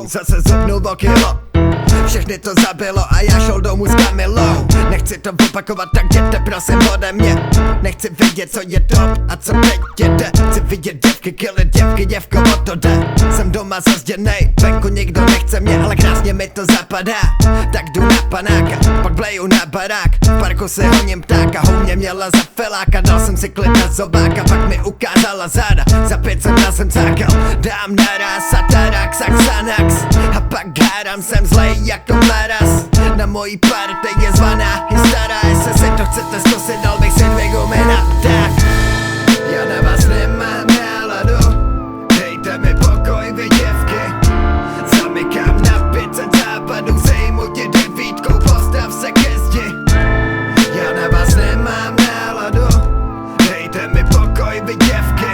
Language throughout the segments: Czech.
zase zubnul o kilo. Všechny to zabilo a já šel domů s Kamilou. Nechci to opakovat, tak jděte prosím ode mě. Nechci vidět, co je top a co teď jede. Chci vidět děvky, kille děvky, děvko, o to jde. Jsem doma zazděnej, venku nikdo nechce mě, ale krásně mi to zapadá. Tak jdu na panáka, pak bleju na barák. V parku si honím ptáka, houmě měla za feláka. Dal jsem si klid na zobáka, pak mi ukázala záda. Za 5 jsem na zem cákal, dám naraz a tarak, Xanax. A pak hádám, jsem zlej jako mlaraz. Na mojí party je zvaná Hystara. Jestli si to chcete zkusit, dal bych si 2 gumy na tak. Já na vás nemám náladu, dejte mi pokoj vy děvky. Zamykám na 500 západů, zejmu tě 9, postav se ke zdi. Já na vás nemám náladu, dejte mi pokoj vy děvky.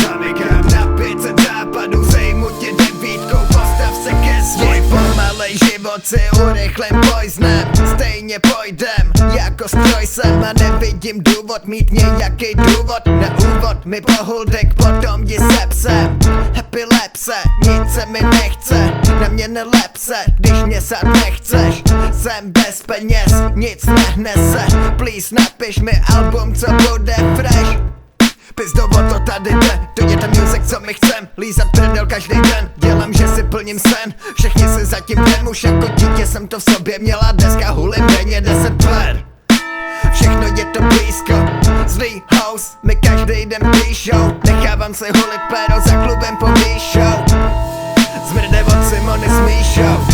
Zamykám na 500 západů, zejmu tě 9, postav se ke zdi. Můj pomalej život si urychlím poiznem, stejně pojdem, jako stroj jsem a nevidím důvod mít nějaký důvod. Na úvod mi pohuldek, potom jdi se psem. Epilepse, nic se mi nechce, na mě nelep se, když mě sát nechceš. Jsem bez peněz, nic nehnese, please napiš mi album, co bude fresh. Pizdo, o to tady jde, to je ten music, co my chcem. Lízat prdel každý den, dělám, že si plním sen. Všichni si zatím jdem, už jako dítě jsem to v sobě měla. Deska hulím denně 10 per. Všechno je to blízko, zlý house, mi každý den píšou. Nechávám si hulit péro za klubem pomíšou. Zmrde od Simony s Míšou.